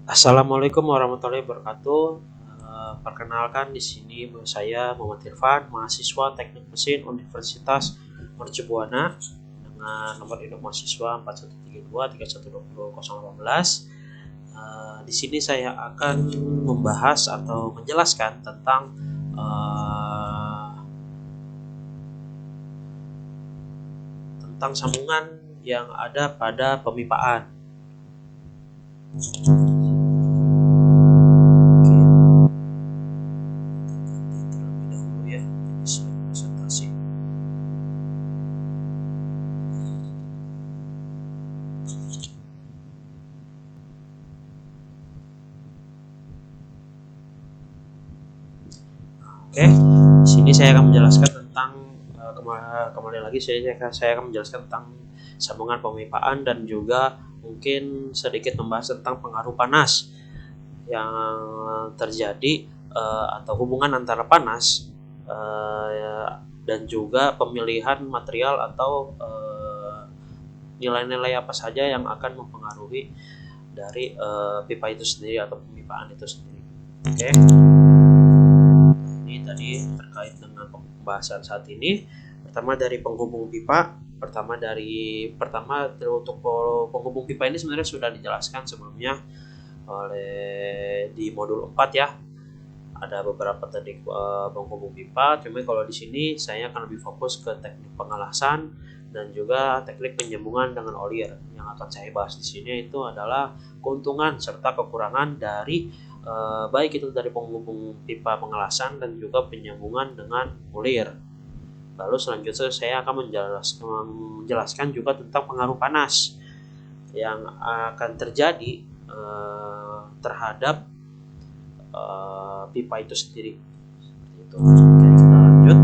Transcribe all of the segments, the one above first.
Assalamualaikum warahmatullahi wabarakatuh. Perkenalkan di sini saya Muhammad Irfan, mahasiswa Teknik Mesin Universitas Mercubuana dengan nomor induk mahasiswa 4132312018. Di sini saya akan membahas atau menjelaskan tentang sambungan yang ada pada pemipaan. Oke, di sini saya akan menjelaskan tentang kembali lagi saya akan menjelaskan tentang sambungan pemipaan dan juga mungkin sedikit membahas tentang pengaruh panas yang terjadi atau hubungan antara panas dan juga pemilihan material atau nilai-nilai apa saja yang akan mempengaruhi dari pipa itu sendiri atau pemipaan itu sendiri. Oke. Ini tadi terkait dengan pembahasan saat ini. Pertama dari penghubung pipa. Pertama untuk penghubung pipa ini sebenarnya sudah dijelaskan sebelumnya oleh di modul 4 ya. Ada beberapa teknik penghubung pipa. Cuma kalau di sini saya akan lebih fokus ke teknik pengelasan dan juga teknik penyambungan dengan olier. Yang akan saya bahas di sini itu adalah keuntungan serta kekurangan dari baik itu dari penghubung pipa pengelasan dan juga penyambungan dengan olier. Lalu selanjutnya saya akan menjelaskan juga tentang pengaruh panas yang akan terjadi terhadap pipa itu sendiri. Itu. Oke, kita lanjut.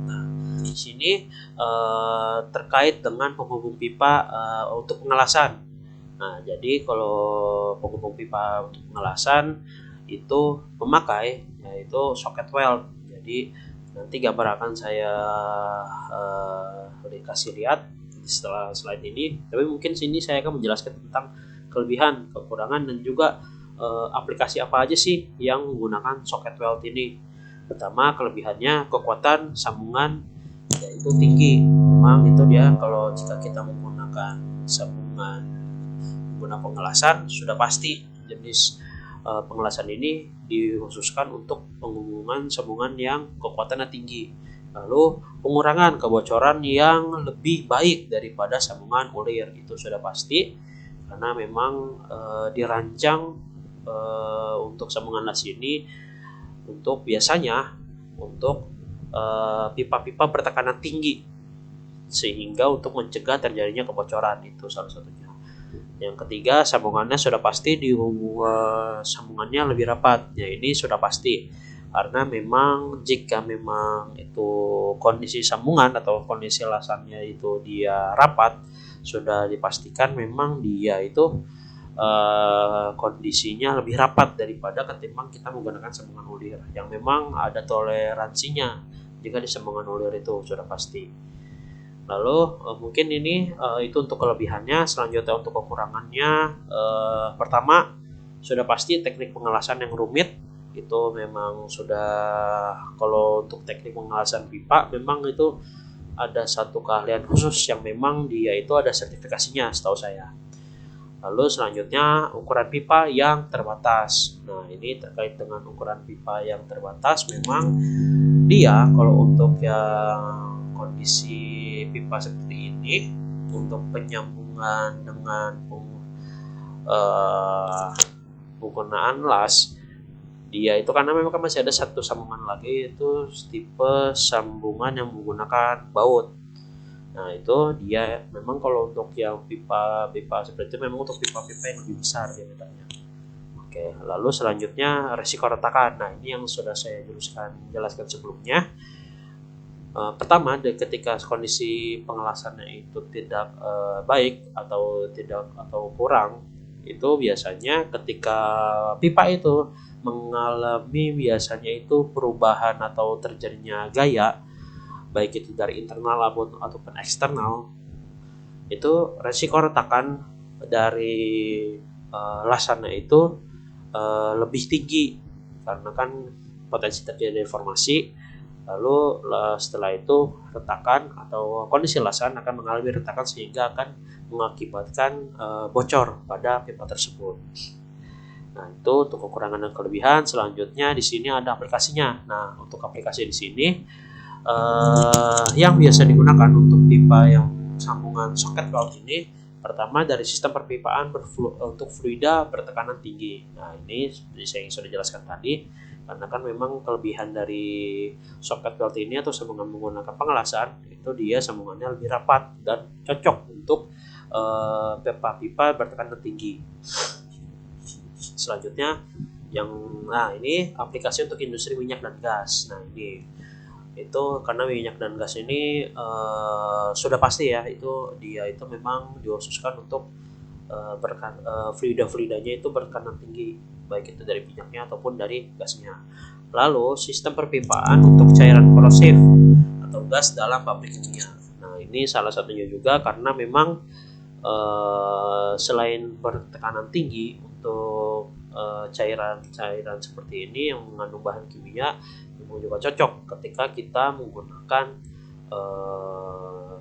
Nah, di sini terkait dengan penghubung pipa untuk pengelasan. Nah, jadi kalau penghubung pipa untuk pengelasan itu memakai yaitu socket weld. Jadi nanti gambar akan saya kasih lihat setelah slide ini. Tapi mungkin sini saya akan menjelaskan tentang kelebihan, kekurangan dan juga aplikasi apa aja sih yang menggunakan socket weld ini. Pertama, kelebihannya kekuatan sambungan yaitu tinggi. Memang itu dia kalau jika kita menggunakan sambungan guna pengelasan sudah pasti jenis pengelasan ini dikhususkan untuk penghubungan sambungan yang kekuatannya tinggi. Lalu pengurangan kebocoran yang lebih baik daripada sambungan olier itu sudah pasti karena memang dirancang untuk sambungan las ini untuk biasanya untuk pipa-pipa bertekanan tinggi sehingga untuk mencegah terjadinya kebocoran itu salah satunya. Yang ketiga, sambungannya sudah pasti sambungannya lebih rapat. Ya ini sudah pasti karena memang jika memang itu kondisi sambungan atau kondisi lasannya itu dia rapat, sudah dipastikan memang dia itu kondisinya lebih rapat daripada ketimbang kita menggunakan sambungan olier yang memang ada toleransinya jika di sambungan olier itu sudah pasti. Lalu mungkin ini itu untuk kelebihannya. Selanjutnya untuk kekurangannya, pertama sudah pasti teknik pengelasan yang rumit itu memang sudah, kalau untuk teknik pengelasan pipa memang itu ada satu keahlian khusus yang memang dia itu ada sertifikasinya setahu saya. Lalu selanjutnya ukuran pipa yang terbatas. Nah ini terkait dengan ukuran pipa yang terbatas, memang dia kalau untuk yang kondisi pipa seperti ini untuk penyambungan dengan penggunaan las, dia itu karena memang masih ada satu sambungan lagi itu tipe sambungan yang menggunakan baut. Nah itu dia memang kalau untuk yang pipa seperti itu memang untuk pipa-pipa yang lebih besar ya bedanya. Oke, lalu selanjutnya resiko retakan. Nah ini yang sudah saya jelaskan sebelumnya. Pertama, ketika kondisi pengelasannya itu tidak baik atau kurang, itu biasanya ketika pipa itu mengalami biasanya itu perubahan atau terjadinya gaya, baik itu dari internal ataupun eksternal, itu resiko retakan dari lasannya itu lebih tinggi karena kan potensi terjadi deformasi. Lalu setelah itu retakan atau kondisi lasan akan mengalami retakan sehingga akan mengakibatkan bocor pada pipa tersebut. Nah, itu untuk kekurangan dan kelebihan. Selanjutnya di sini ada aplikasinya. Nah, untuk aplikasi di sini yang biasa digunakan untuk pipa yang sambungan soket valve ini, pertama dari sistem perpipaan untuk fluida bertekanan tinggi. Nah, ini seperti saya sudah jelaskan tadi, karena kan memang kelebihan dari soket valve ini atau sambungan menggunakan pengelasan itu dia sambungannya lebih rapat dan cocok untuk pipa-pipa bertekanan tinggi. Selanjutnya ini aplikasi untuk industri minyak dan gas. Nah, ini itu karena minyak dan gas ini sudah pasti ya, itu dia itu memang dikhususkan untuk fluida-fluidanya itu bertekanan tinggi, baik itu dari minyaknya ataupun dari gasnya. Lalu sistem perpipaan untuk cairan korosif atau gas dalam pabrik kimia. Nah, ini salah satunya juga karena memang selain bertekanan tinggi untuk cairan-cairan seperti ini yang mengandung bahan kimia, memang juga cocok ketika kita menggunakan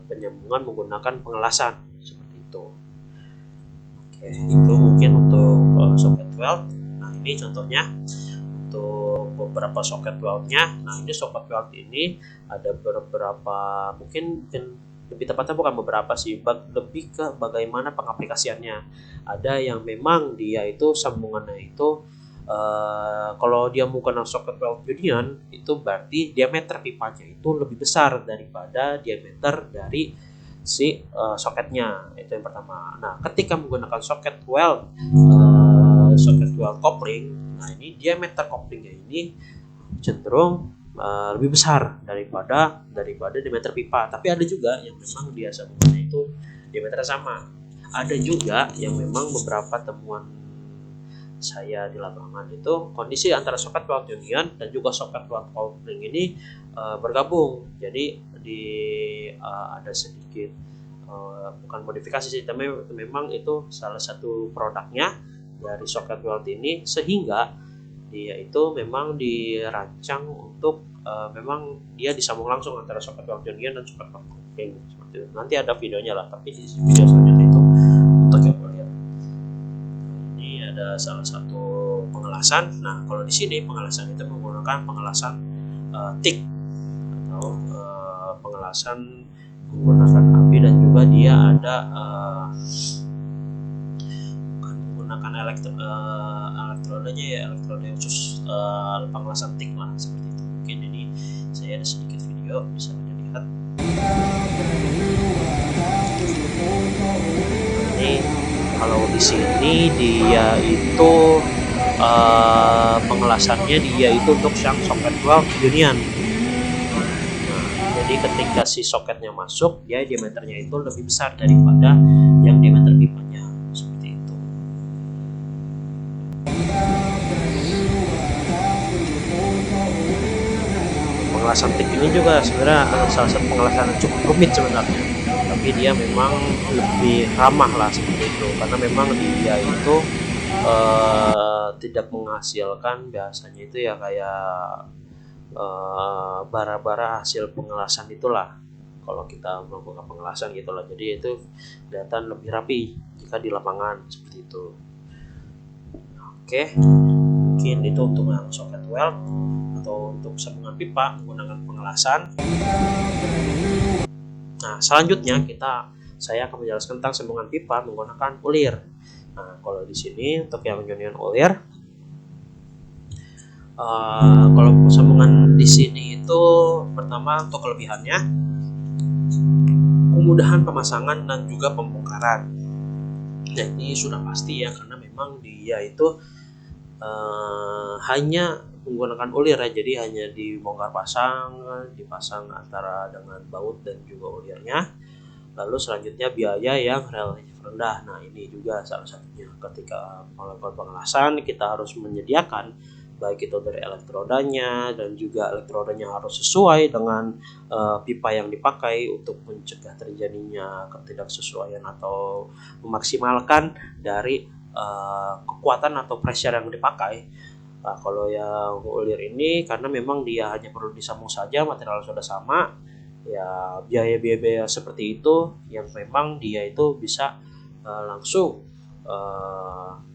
penyambungan menggunakan pengelasan seperti itu. Oke, itu mungkin untuk socket weld. Nah, ini contohnya untuk beberapa socket weldnya. Nah, ini socket weld ini ada beberapa, mungkin lebih tepatnya bukan beberapa sih, lebih ke bagaimana pengaplikasiannya. Ada yang memang dia itu sambungannya itu kalau dia menggunakan socket weld union, itu berarti diameter pipanya itu lebih besar daripada diameter dari si soketnya. Itu yang pertama. Nah, ketika menggunakan socket weld coupling, nah ini diameter couplingnya ini cenderung lebih besar daripada diameter pipa. Tapi ada juga yang memang dia sambungannya itu diameter sama. Ada juga yang memang beberapa temuan saya di lapangan itu kondisi antara socket weld union dan juga socket weld coupling ini bergabung. Jadi ada sedikit bukan modifikasi sih, tapi memang itu salah satu produknya dari socket weld ini, sehingga dia itu memang dirancang untuk memang dia disambung langsung antara socket weld union dan socket weld coupling seperti itu. Nanti ada videonya lah, tapi di video selanjutnya itu untuk yang lihat. Ini ada salah satu pengelasan. Nah, kalau di sini pengelasan itu menggunakan pengelasan TIG atau pengelasan menggunakan api, dan juga dia ada menggunakan elektrodanya ya, elektroda khusus pengelasan TIG lah seperti itu. Mungkin ini saya ada sedikit video bisa dilihat. Ini kalau di sini dia itu pengelasannya dia itu untuk yang socket weld union. Jadi ketika si soketnya masuk, dia diameternya itu lebih besar daripada yang diameter pipanya seperti itu. Pengelasan TIG ini juga sebenarnya salah satu pengelasan yang cukup rumit sebenarnya, tapi dia memang lebih ramah lah seperti itu, karena memang dia itu tidak menghasilkan biasanya itu ya kayak bara-bara hasil pengelasan itulah kalau kita melakukan pengelasan gitulah. Jadi itu kelihatan lebih rapi jika di lapangan seperti itu. Oke, mungkin itu untuk yang socket weld atau untuk sambungan pipa menggunakan pengelasan. Nah, selanjutnya saya akan menjelaskan tentang sambungan pipa menggunakan ulir. Nah, kalau di sini untuk yang union ulir, kalau sambungan di sini itu pertama untuk kelebihannya kemudahan pemasangan dan juga pembongkaran. Jadi sudah pasti ya, karena memang dia itu hanya menggunakan ulir ya, jadi hanya dibongkar dipasang antara dengan baut dan juga ulirnya. Lalu selanjutnya biaya yang relatif rendah. Nah, ini juga salah satunya ketika melakukan pengelasan kita harus menyediakan baik itu dari elektrodanya, dan juga elektrodanya harus sesuai dengan pipa yang dipakai untuk mencegah terjadinya ketidaksesuaian atau memaksimalkan dari kekuatan atau pressure yang dipakai. Nah, kalau yang ulir ini karena memang dia hanya perlu disambung saja, material sudah sama, ya biaya-biaya seperti itu yang memang dia itu bisa langsung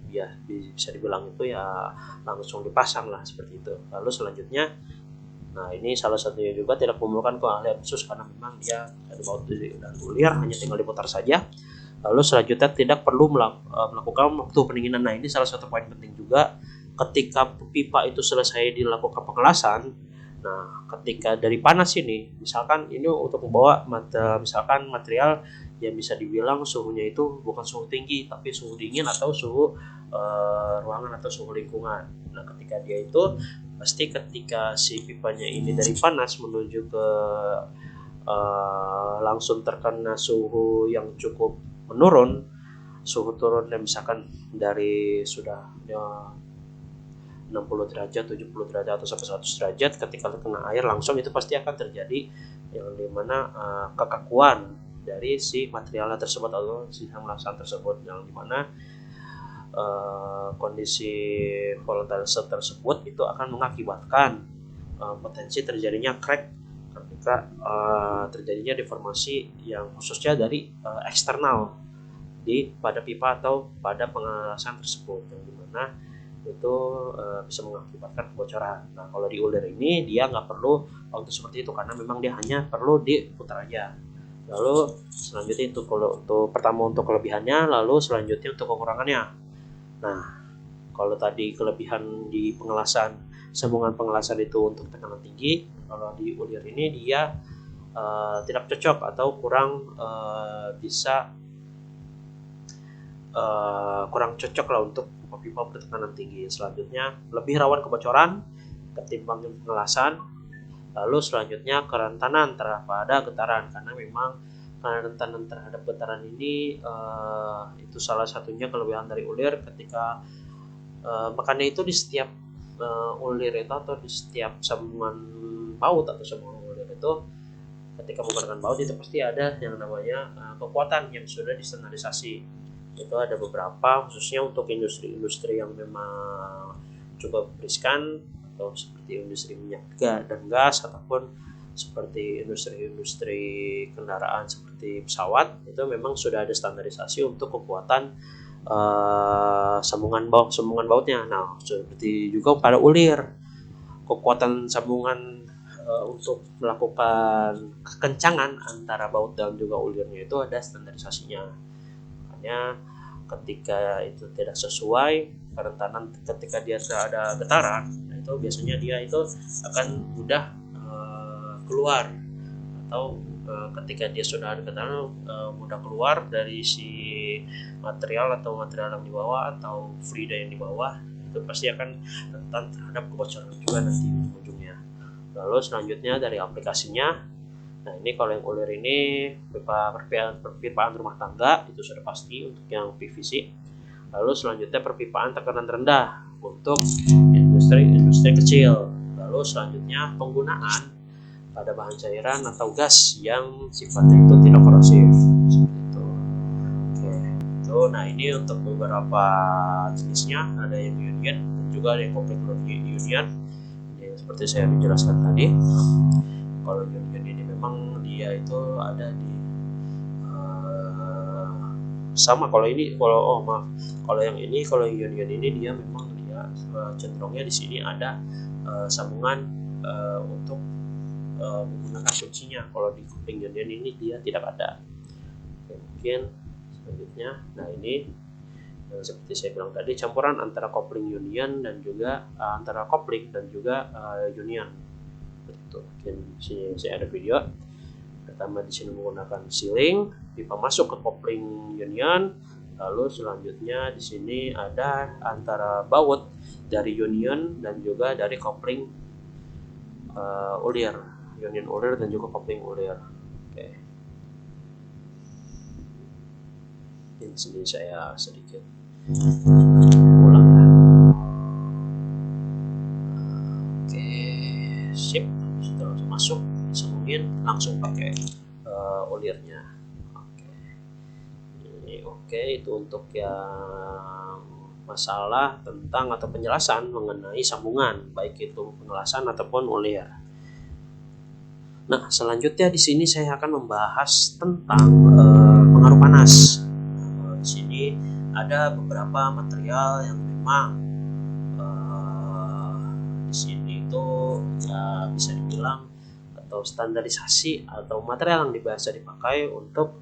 ya bisa dibilang itu ya langsung dipasang lah seperti itu. Lalu selanjutnya, nah ini salah satunya juga tidak memerlukan keahlian khusus karena memang dia ada baut dan ulir hanya tinggal diputar saja. Lalu selanjutnya tidak perlu melakukan waktu pendinginan. Nah ini salah satu poin penting juga ketika pipa itu selesai dilakukan pengelasan. Nah ketika dari panas ini, misalkan ini untuk membawa misalkan material yang bisa dibilang suhunya itu bukan suhu tinggi tapi suhu dingin atau suhu ruangan atau suhu lingkungan. Nah ketika dia itu pasti ketika si pipanya ini dari panas menuju ke langsung terkena suhu yang cukup menurun, suhu turun dan misalkan dari sudah 60 derajat, 70 derajat atau sampai 100 derajat, ketika kena air langsung itu pasti akan terjadi yang dimana kekakuan dari si materialnya tersebut atau si pengelasan tersebut, yang dimana kondisi volatile tersebut itu akan mengakibatkan potensi terjadinya crack ketika terjadinya deformasi yang khususnya dari eksternal pada pipa atau pada pengelasan tersebut, yang dimana itu bisa mengakibatkan kebocoran. Nah kalau di ulir ini dia nggak perlu waktu seperti itu karena memang dia hanya perlu diputar aja. Lalu selanjutnya itu kalau untuk pertama untuk kelebihannya, lalu selanjutnya untuk kekurangannya. Nah kalau tadi kelebihan di pengelasan, sambungan pengelasan itu untuk tekanan tinggi, kalau di ulir ini dia tidak cocok atau kurang bisa kurang cocok lah untuk pipa bertekanan tinggi. Selanjutnya lebih rawan kebocoran ketimbang pengelasan. Lalu selanjutnya kerentanan terhadap getaran, karena memang kerentanan terhadap getaran ini itu salah satunya kelebihan dari ulir. Ketika makanya itu di setiap ulir itu atau di setiap sambungan baut atau sambungan ulir itu ketika menggunakan baut itu pasti ada yang namanya kekuatan yang sudah distandarisasi. Itu ada beberapa khususnya untuk industri-industri yang memang cukup riskan atau seperti industri minyak dan gas ataupun seperti industri-industri kendaraan seperti pesawat, itu memang sudah ada standarisasi untuk kekuatan sambungan bautnya. Nah seperti juga pada ulir, kekuatan sambungan untuk melakukan kekencangan antara baut dan juga ulirnya itu ada standarisasinya. Makanya ketika itu tidak sesuai kerentanan, ketika dia ada getaran, itu biasanya dia itu akan mudah keluar, atau ketika dia sudah ada getaran mudah keluar dari si material atau material yang di bawah atau fluida yang di bawah, itu pasti akan rentan terhadap kebocoran juga nanti ujungnya. Lalu selanjutnya dari aplikasinya, nah ini kalau yang ulir ini perpipaan rumah tangga itu sudah pasti untuk yang PVC. Lalu selanjutnya perpipaan tekanan rendah untuk industri kecil. Lalu selanjutnya penggunaan pada bahan cairan atau gas yang sifatnya itu tidak korosif seperti itu. Oke, itu nah ini untuk beberapa jenisnya, ada yang union dan juga ada yang komplit union. Jadi, seperti saya menjelaskan tadi, kalau union ini memang dia itu ada di sama kalau ini kalau yang ini kalau union ini dia memang dia cenderungnya di sini ada sambungan untuk menggunakan kuncinya. Kalau di kupling union ini dia tidak ada. Oke, mungkin selanjutnya, nah ini seperti saya bilang tadi, campuran antara kopling union dan juga antara kopling dan juga union. Betul. Mungkin sini saya ada video. Pertama di sini menggunakan sealing, pipa masuk ke kopling union. Lalu selanjutnya di sini ada antara baut dari union dan juga dari kopling ulir, union ulir dan juga kopling ulir. Oke. Ini sini saya sedikit ulang ya. Oke, sip. Sudah langsung masuk, disambungin langsung pakai ulirnya. Oke. Ini oke, itu untuk yang masalah tentang atau penjelasan mengenai sambungan, baik itu pengelasan ataupun ulir. Nah, selanjutnya di sini saya akan membahas tentang pengaruh panas. Di sini ada beberapa material yang memang di sini itu ya bisa dibilang atau standarisasi atau material yang biasa dipakai untuk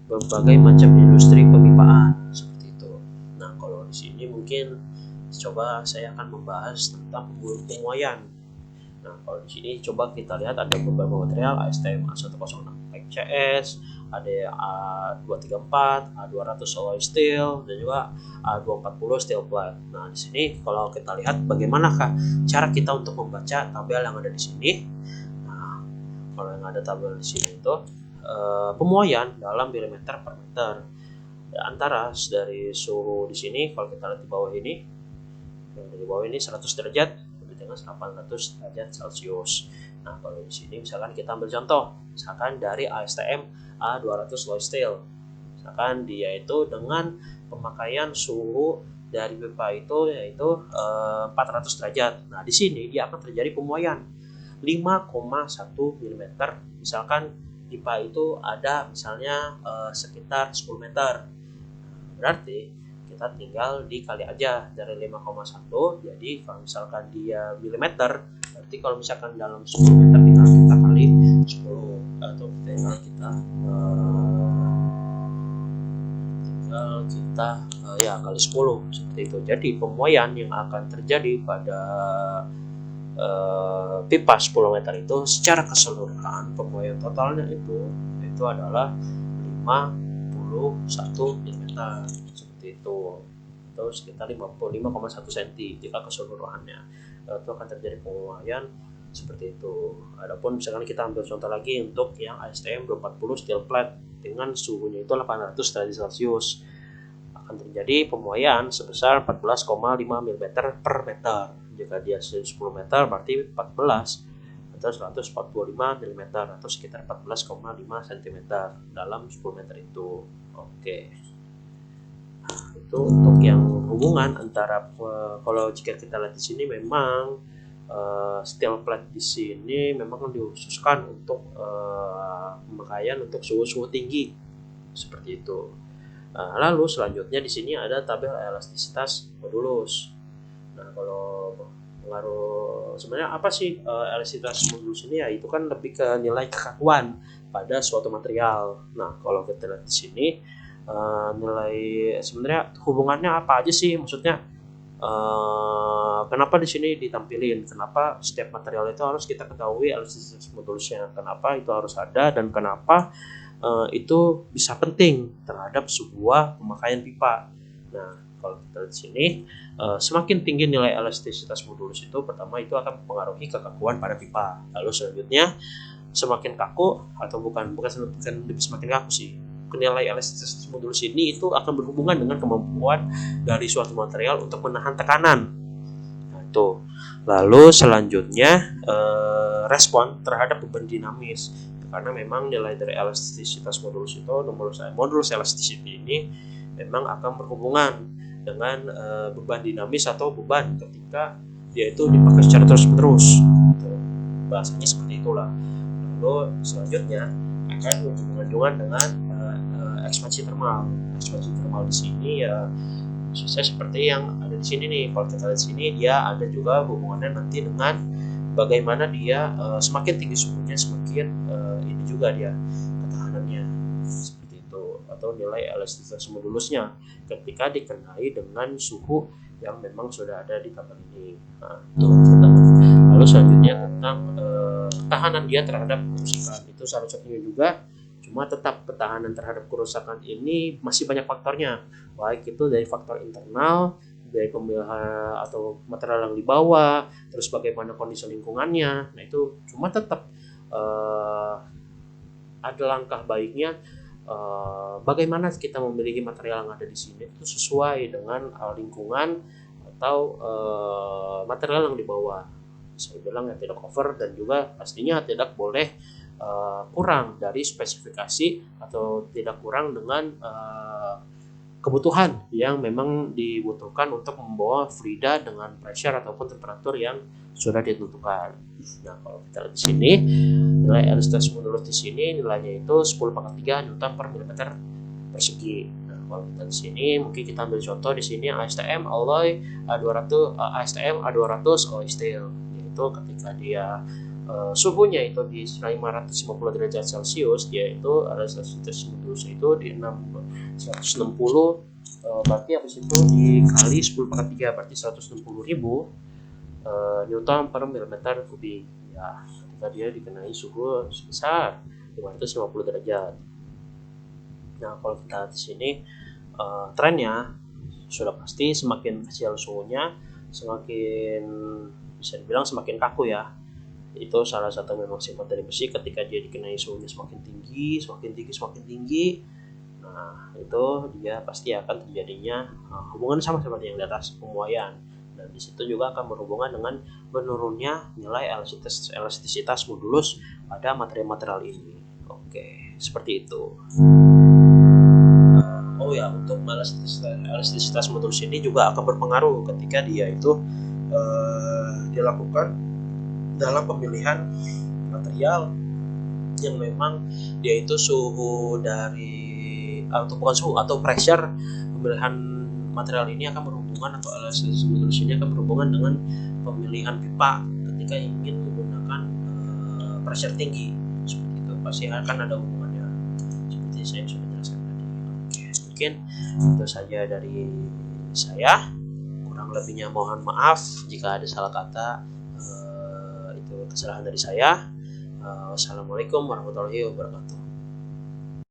berbagai macam industri pemipaan seperti itu. Nah, kalau di sini mungkin coba saya akan membahas tentang pemuaian. Nah, kalau di sini coba kita lihat ada beberapa material ASTM A106 PCS, ada A234, A200 alloy steel, dan juga A240 steel plate. Nah, di sini kalau kita lihat bagaimanakah cara kita untuk membaca tabel yang ada di sini. Nah, kalau yang ada tabel di sini itu pemuaian dalam milimeter per meter. Antara dari suhu di sini, kalau kita lihat di bawah ini, yang di bawah ini 100 derajat dengan 800 derajat Celcius. Nah, kalau di sini misalkan kita ambil contoh, misalkan dari ASTM A200 alloy steel. Misalkan dia itu dengan pemakaian suhu dari pipa itu yaitu 400 derajat. Nah, di sini dia akan terjadi pemuaian 5,1 mm. Misalkan pipa itu ada misalnya sekitar 10 meter. Berarti kita tinggal dikali aja dari 5,1. Jadi kalau misalkan dia milimeter, berarti kalau misalkan dalam 10 meter tinggal kita kali 10 atau tinggal kita ya kali 10 seperti itu. Jadi pemuaian yang akan terjadi pada pipa 10 meter itu secara keseluruhan pemuaian totalnya itu adalah 51 mm seperti itu, atau sekitar 55,1 cm jika keseluruhannya. Itu akan terjadi pemuaian seperti itu. Adapun misalkan kita ambil contoh lagi untuk yang ASTM 240 steel plate dengan suhunya itu 800 derajat Celcius, akan terjadi pemuaian sebesar 14,5 mm per meter. Jika dia 10 meter berarti 14 atau 145 mm atau sekitar 14,5 cm dalam 10 meter itu. Oke. Nah, itu untuk yang hubungan antara kalau jika kita lihat di sini memang steel plate di sini memang dikhususkan untuk pemakaian untuk suhu-suhu tinggi seperti itu. Lalu selanjutnya di sini ada tabel elastisitas modulus. Nah, kalau pengaruh sebenarnya apa sih elastisitas modulus ini ya, itu kan lebih ke nilai kekakuan pada suatu material. Nah, kalau kita lihat di sini nilai sebenarnya hubungannya apa aja sih, maksudnya kenapa di sini ditampilin, kenapa setiap material itu harus kita ketahui elastisitas modulusnya, kenapa itu harus ada, dan kenapa itu bisa penting terhadap sebuah pemakaian pipa. Nah, kalau kita lihat di sini semakin tinggi nilai elastisitas modulus itu, pertama itu akan mempengaruhi kekakuan pada pipa. Lalu selanjutnya semakin kaku atau bukan lebih semakin kaku sih, nilai elastisitas modulus ini itu akan berhubungan dengan kemampuan dari suatu material untuk menahan tekanan. Nah, itu. Lalu selanjutnya respon terhadap beban dinamis, karena memang nilai dari elastisitas modulus itu, modulus elasticity ini memang akan berhubungan dengan beban dinamis atau beban ketika dia itu dipakai secara terus-menerus. Bahasanya seperti itulah. Lalu selanjutnya akan berhubungan dengan ekspansi termal. Ekspansi termal di sini ya khususnya seperti yang ada di sini nih. Kalau kita lihat di sini dia ada juga hubungannya nanti dengan bagaimana dia semakin tinggi suhunya semakin ini juga dia ketahanannya seperti itu, atau nilai elastisitas modulusnya ketika dikenai dengan suhu yang memang sudah ada di tabel ini. Nah, itu pertama. Lalu selanjutnya tentang ketahanan dia terhadap kerusakan, itu salah satunya juga. Cuma tetap ketahanan terhadap kerusakan ini masih banyak faktornya, baik itu dari faktor internal, dari pemilihan atau material yang dibawa, terus bagaimana kondisi lingkungannya. Nah, itu cuma tetap ada langkah baiknya bagaimana kita memilih material yang ada di sini itu sesuai dengan lingkungan atau material yang dibawa. Saya bilang ya tidak over, dan juga pastinya tidak boleh kurang dari spesifikasi atau tidak kurang dengan kebutuhan yang memang dibutuhkan untuk membawa fluida dengan pressure ataupun temperatur yang sudah ditentukan. Nah, kalau kita lihat di sini, nilai elastisitas modulus di sini nilainya itu 10⁻³ Newton per milimeter persegi. Nah, kalau kita di sini mungkin kita ambil contoh di sini ASTM alloy A200 ASTM A200 alloy steel, yaitu ketika dia suhunya itu di 550 derajat Celcius, dia itu elastisitas modulusnya itu di 160, berarti habis itu dikali 10⁻³ berarti 160.000 Newton per milimeter kubik ya, ketika dia dikenai suhu sebesar 550 derajat. Nah, kalau kita di sini trennya sudah pasti semakin kecil suhunya, semakin bisa dibilang semakin kaku ya. Itu salah satu memang sifat dari besi, ketika dia dikenai suhunya semakin tinggi. Nah, itu dia pasti akan terjadinya hubungan sama seperti yang di atas, pemuaian. Dan di situ juga akan berhubungan dengan menurunnya nilai elastisitas modulus pada material-material ini. Oke, seperti itu. Oh ya, untuk elastisitas modulus ini juga akan berpengaruh ketika dia itu dilakukan dalam pemilihan material yang memang dia itu suhu dari atau bukan suhu atau pressure. Pemilihan material ini akan berhubungan atau elastisitas modulus ini akan berhubungan dengan pemilihan pipa ketika ingin menggunakan pressure tinggi. Seperti itu pasti akan ada hubungannya, seperti saya sudah jelaskan tadi. Oke, mungkin itu saja dari saya, kurang lebihnya mohon maaf jika ada salah kata. Itu kesalahan dari saya. Wassalamualaikum warahmatullahi wabarakatuh.